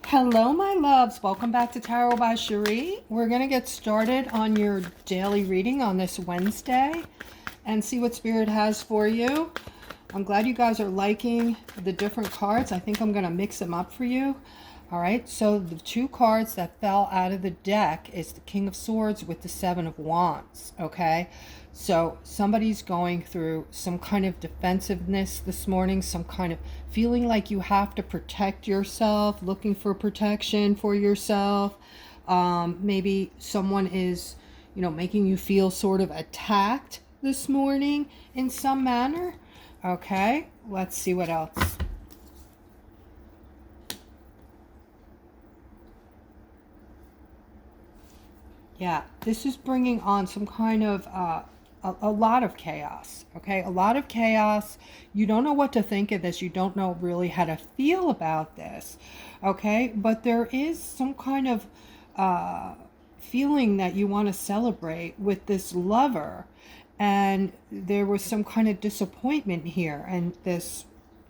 Hello, my loves. Welcome back to Tarot by Cherie. We're going to get started on your daily reading on this Wednesday and see what Spirit has for you. I'm glad you guys are liking the different cards. I think I'm going to mix them up for you. All right, so the two cards that fell out of the deck is the King of Swords with the Seven of Wands, okay? So somebody's going through some kind of defensiveness this morning, some kind of feeling like you have to protect yourself, looking for protection for yourself. Maybe someone is, making you feel sort of attacked this morning in some manner. Okay, let's see what else. Yeah, this is bringing on some kind of a lot of chaos. Okay, a lot of chaos. You don't know what to think of this. You don't know really how to feel about this. Okay, but there is some kind of feeling that you want to celebrate with this lover, and there was some kind of disappointment here, and this,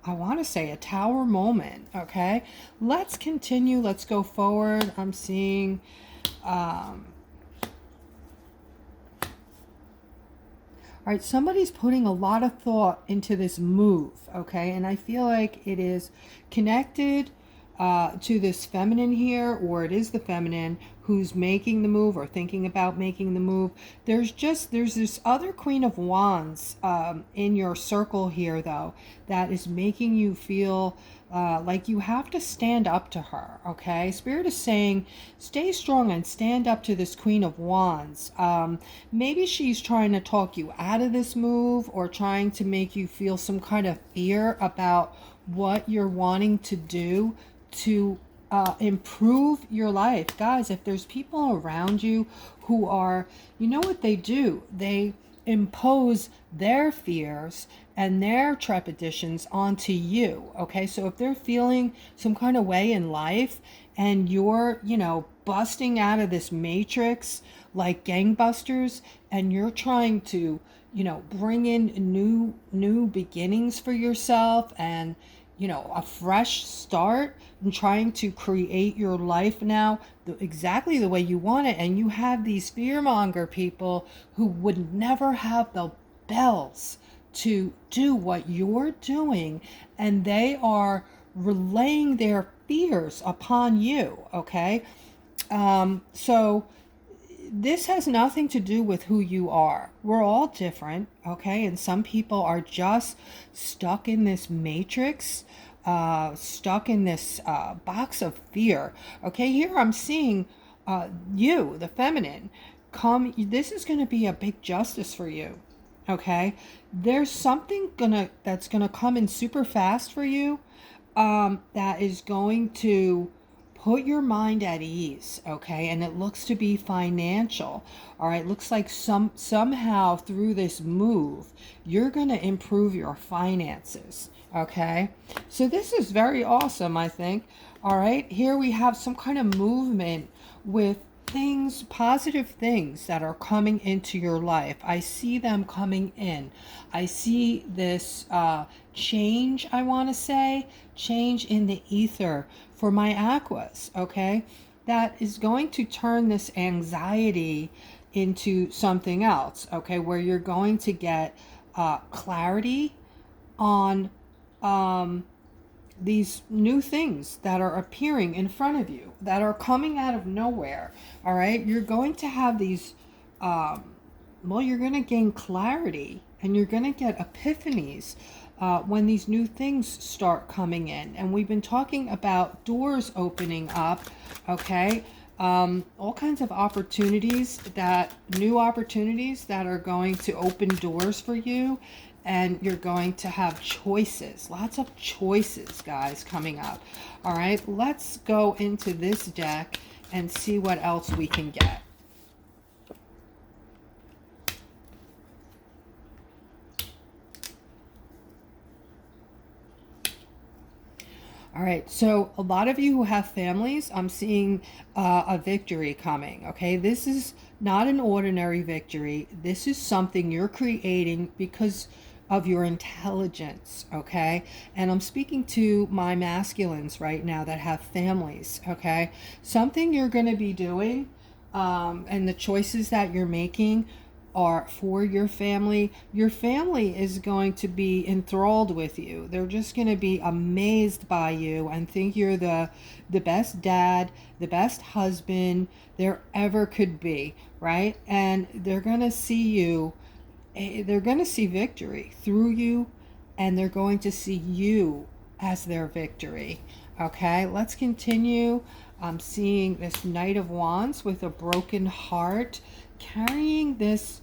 I want to say, a tower moment. Okay, let's continue. Let's go forward. I'm seeing all right, somebody's putting a lot of thought into this move, okay? And I feel like it is connected to this feminine here, or it is the feminine who's making the move or thinking about making the move. There's this other Queen of Wands in your circle here, though, that is making you feel like you have to stand up to her, okay? Spirit is saying, stay strong and stand up to this Queen of Wands. Maybe she's trying to talk you out of this move, or trying to make you feel some kind of fear about what you're wanting to do to improve your life. Guys, if there's people around you who are, you know what they do? They impose their fears and their trepidations onto you, okay? So if they're feeling some kind of way in life and you're, busting out of this matrix like gangbusters, and you're trying to, bring in new beginnings for yourself, and a fresh start, and trying to create your life now exactly the way you want it, and you have these fearmonger people who would never have the bells to do what you're doing, and they are relaying their fears upon you, okay? So this has nothing to do with who you are. We're all different, okay? And some people are just stuck in this matrix, stuck in this box of fear, okay? Here I'm seeing you, the feminine, come. This is going to be a big justice for you, okay? There's something that's gonna come in super fast for you, that is going to put your mind at ease, okay? And it looks to be financial. All right, looks like somehow through this move you're going to improve your finances, okay? So this is very awesome, I think. All right, here we have some kind of movement with things, positive things that are coming into your life. I see them coming in. I see this change, I want to say, change in the ether for my aquas, okay? That is going to turn this anxiety into something else, okay? Where you're going to get clarity on these new things that are appearing in front of you, that are coming out of nowhere. All right, you're going to have these you're going to gain clarity, and you're going to get epiphanies when these new things start coming in. And we've been talking about doors opening up, okay? All kinds of new opportunities that are going to open doors for you, and you're going to have choices, lots of choices, guys, coming up. All right, let's go into this deck and see what else we can get. All right, so a lot of you who have families, I'm seeing a victory coming, okay? This is not an ordinary victory. This is something you're creating because of your intelligence, okay? And I'm speaking to my masculines right now that have families, okay? Something you're going to be doing, and the choices that you're making are for your family. Your family is going to be enthralled with you. They're just going to be amazed by you and think you're the best dad, the best husband there ever could be, right? And they're going to see you, they're going to see victory through you, and they're going to see you as their victory. Okay, let's continue. I'm seeing this Knight of Wands with a broken heart, carrying this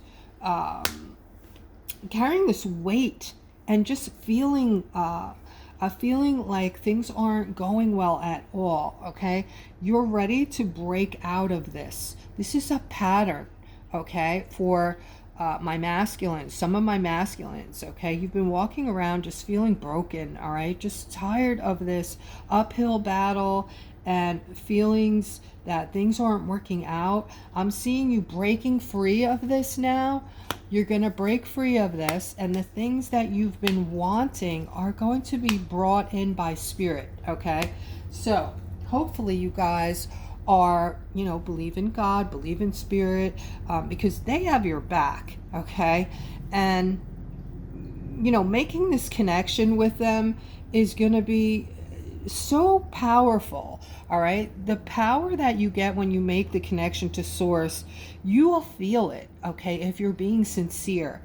weight, and just feeling a feeling like things aren't going well at all. Okay, you're ready to break out of this. This is a pattern, okay, for my masculines, some of my masculines, okay? You've been walking around just feeling broken, all right? Just tired of this uphill battle and feelings that things aren't working out. I'm seeing you breaking free of this now. You're going to break free of this, and the things that you've been wanting are going to be brought in by spirit, okay? So hopefully you guys are, believe in God, believe in spirit, because they have your back, okay? And, making this connection with them is going to be so powerful, all right? The power that you get when you make the connection to source, you will feel it, okay, if you're being sincere.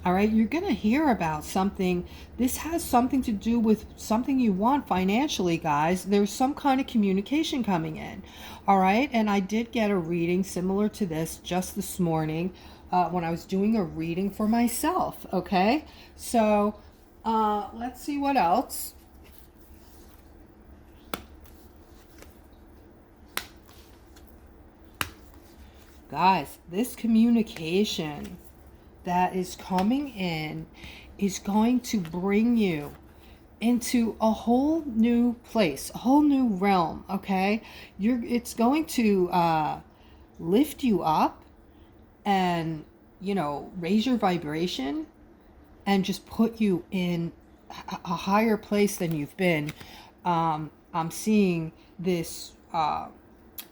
All right, you're going to hear about something. This has something to do with something you want financially, guys. There's some kind of communication coming in. All right, and I did get a reading similar to this just this morning when I was doing a reading for myself. Okay, so let's see what else. Guys, this communication that is coming in is going to bring you into a whole new place, a whole new realm, okay? It's going to lift you up and, raise your vibration and just put you in a higher place than you've been. I'm seeing this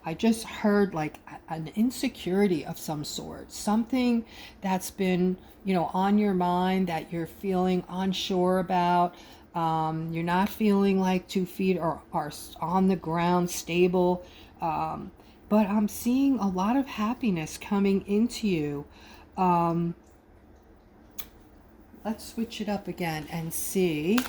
I just heard like an insecurity of some sort, something that's been, on your mind that you're feeling unsure about. You're not feeling like 2 feet are on the ground stable. But I'm seeing a lot of happiness coming into you. Let's switch it up again and see.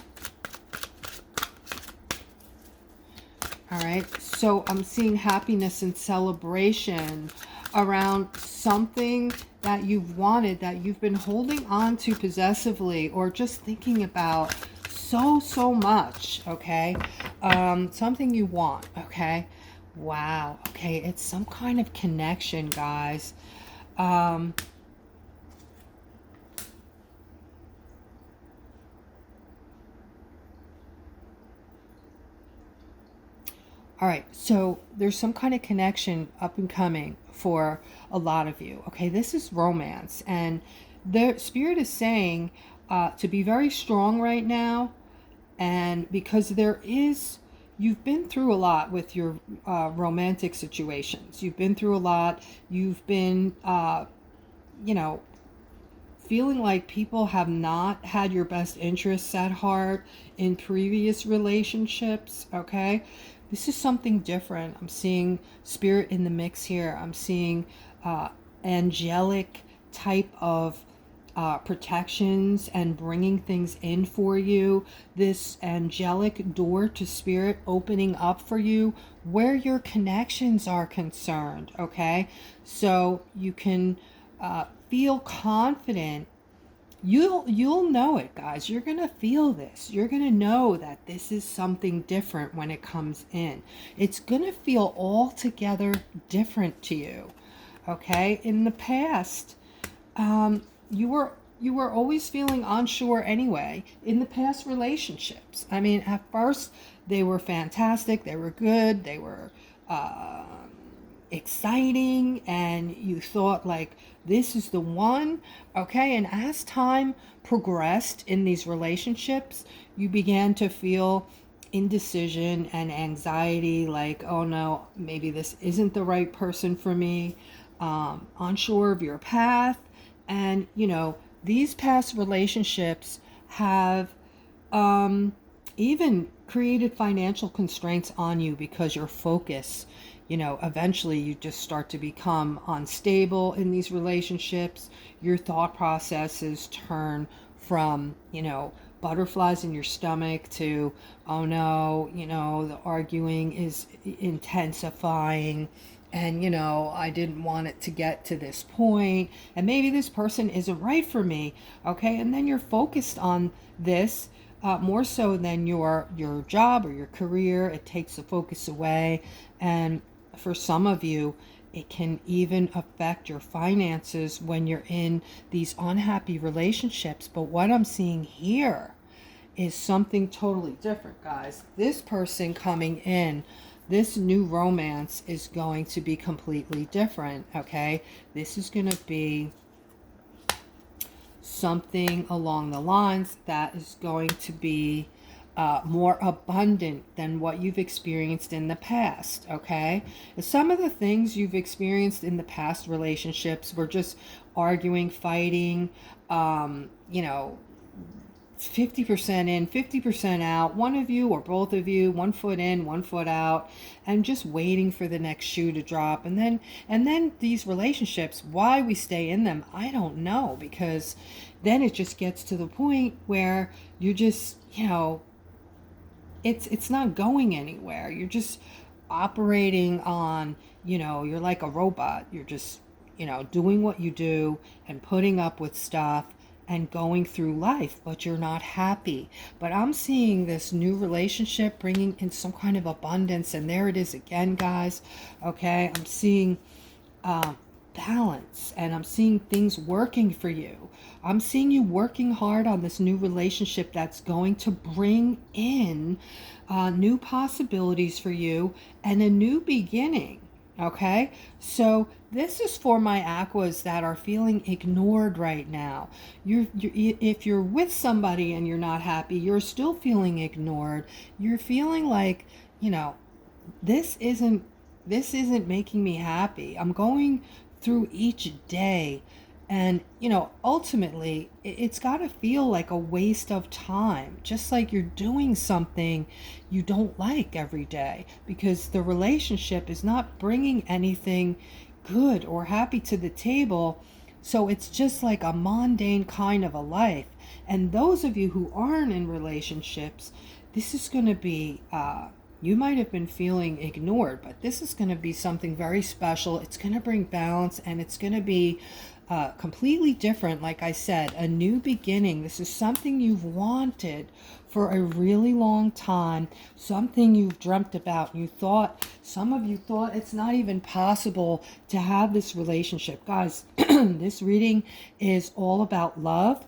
All right, so I'm seeing happiness and celebration around something that you've wanted, that you've been holding on to possessively or just thinking about so much, okay? Something you want, okay? Wow, okay, it's some kind of connection, guys. All right, so there's some kind of connection up and coming for a lot of you. Okay, this is romance, and the spirit is saying to be very strong right now, and because you've been through a lot with your romantic situations. You've been through a lot. You've been, feeling like people have not had your best interests at heart in previous relationships, okay? This is something different. I'm seeing spirit in the mix here. I'm seeing angelic type of protections and bringing things in for you. This angelic door to spirit opening up for you where your connections are concerned, okay? So you can feel confident. You'll know it, guys. You're gonna feel this. You're gonna know that this is something different when it comes in. It's gonna feel altogether different to you. Okay? In the past, you were always feeling unsure anyway in the past relationships. I mean, at first they were fantastic. They were good. They were exciting and you thought like this is the one, okay? And as time progressed in these relationships, you began to feel indecision and anxiety, like, oh no, maybe this isn't the right person for me, unsure of your path. And, these past relationships have even created financial constraints on you because your focus, eventually you just start to become unstable in these relationships. Your thought processes turn from, butterflies in your stomach to, oh no, the arguing is intensifying. And, I didn't want it to get to this point. And maybe this person isn't right for me. Okay. And then you're focused on this more so than your job or your career. It takes the focus away. And for some of you, it can even affect your finances when you're in these unhappy relationships. But what I'm seeing here is something totally different, guys. This person coming in, this new romance is going to be completely different, okay? This is going to be something along the lines that is going to be more abundant than what you've experienced in the past, okay? Some of the things you've experienced in the past relationships were just arguing, fighting, 50% in, 50% out, one of you or both of you, 1 foot in, 1 foot out, and just waiting for the next shoe to drop. And then these relationships, why we stay in them, I don't know, because then it just gets to the point where you just, it's not going anywhere. You're just operating on, you're like a robot. You're just, doing what you do and putting up with stuff and going through life, but you're not happy. But I'm seeing this new relationship bringing in some kind of abundance, and there it is again, guys. Okay, I'm seeing balance, and I'm seeing things working for you. I'm seeing you working hard on this new relationship that's going to bring in new possibilities for you and a new beginning. Okay, so this is for my aquas that are feeling ignored right now. If you're with somebody and you're not happy, you're still feeling ignored. You're feeling like, this isn't making me happy. I'm going through each day, and ultimately it's got to feel like a waste of time, just like you're doing something you don't like every day because the relationship is not bringing anything good or happy to the table. So it's just like a mundane kind of a life. And those of you who aren't in relationships, this is going to be you might have been feeling ignored, but this is going to be something very special. It's going to bring balance, and it's going to be completely different. Like I said, a new beginning. This is something you've wanted for a really long time, something you've dreamt about. Some of you thought it's not even possible to have this relationship. Guys, this reading is all about love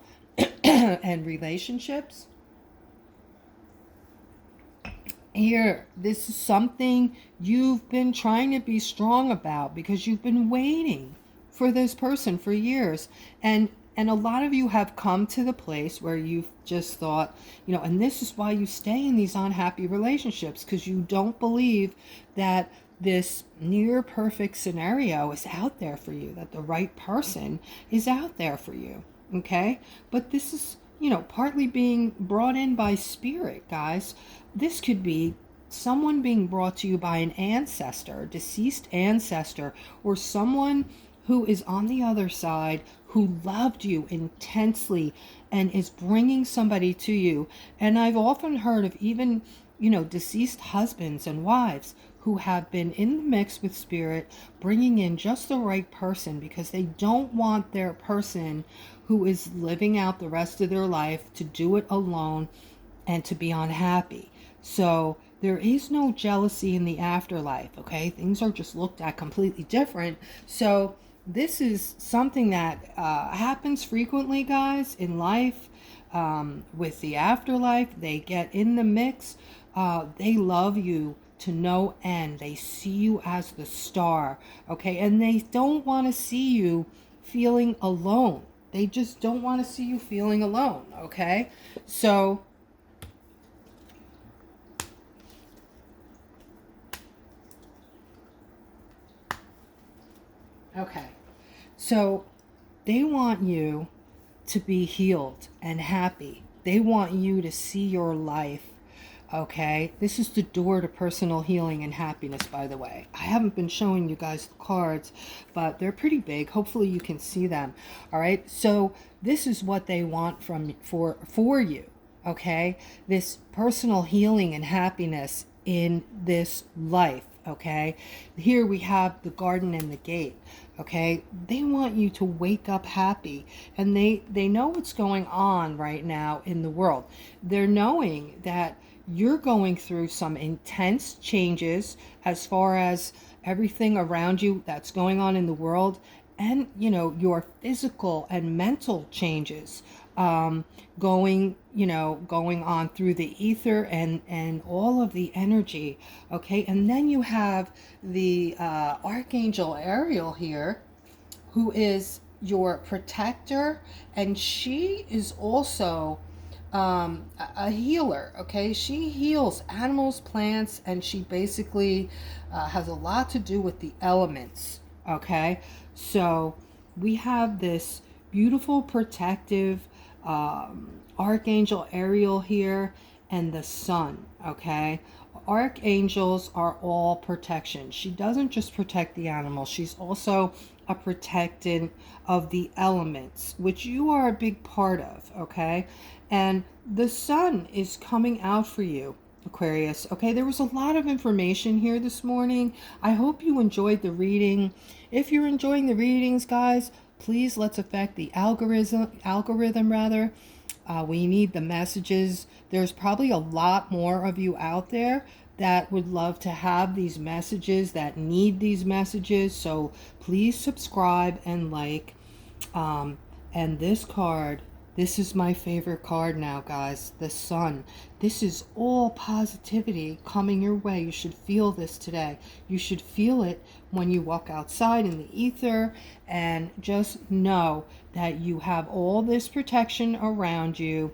and relationships. Here, this is something you've been trying to be strong about because you've been waiting for this person for years. And a lot of you have come to the place where you've just thought, and this is why you stay in these unhappy relationships, because you don't believe that this near perfect scenario is out there for you, that the right person is out there for you. Okay? But this is, partly being brought in by spirit, guys. This could be someone being brought to you by an ancestor, a deceased ancestor, or someone who is on the other side who loved you intensely and is bringing somebody to you. And I've often heard of even, deceased husbands and wives who have been in the mix with spirit, bringing in just the right person because they don't want their person who is living out the rest of their life to do it alone and to be unhappy. So there is no jealousy in the afterlife, okay? Things are just looked at completely different. So this is something that happens frequently, guys, in life. With the afterlife, they get in the mix. They love you to no end. They see you as the star, okay? And they don't want to see you feeling alone. They just don't want to see you feeling alone, okay? So, okay. So, they want you to be healed and happy. They want you to see your life. Okay, this is the door to personal healing and happiness, by the way. I haven't been showing you guys the cards, but they're pretty big. Hopefully you can see them. All right, so this is what they want for you. Okay, this personal healing and happiness in this life. Okay, here we have the garden and the gate. Okay, they want you to wake up happy, and they know what's going on right now in the world. They're knowing that you're going through some intense changes as far as everything around you that's going on in the world, and your physical and mental changes, going on through the ether and all of the energy. Okay, and then you have the Archangel Ariel here, who is your protector, and she is also a healer. Okay, she heals animals, plants, and she basically has a lot to do with the elements. Okay, so we have this beautiful protective Archangel Ariel here, and the sun. Okay, archangels are all protection. She doesn't just protect the animals, she's also a protectant of the elements, which you are a big part of. Okay, and the sun is coming out for you, Aquarius. Okay, there was a lot of information here this morning. I hope you enjoyed the reading. If you're enjoying the readings, guys, please let's affect the algorithm rather. We need the messages. There's probably a lot more of you out there that would love to have these messages, that need these messages. So please subscribe and like. And this card, this is my favorite card now, guys. The sun. This is all positivity coming your way. You should feel this today. You should feel it when you walk outside in the ether, and just know that you have all this protection around you,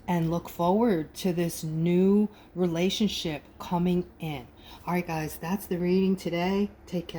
and look forward to this new relationship coming in. All right, guys, that's the reading today. Take care.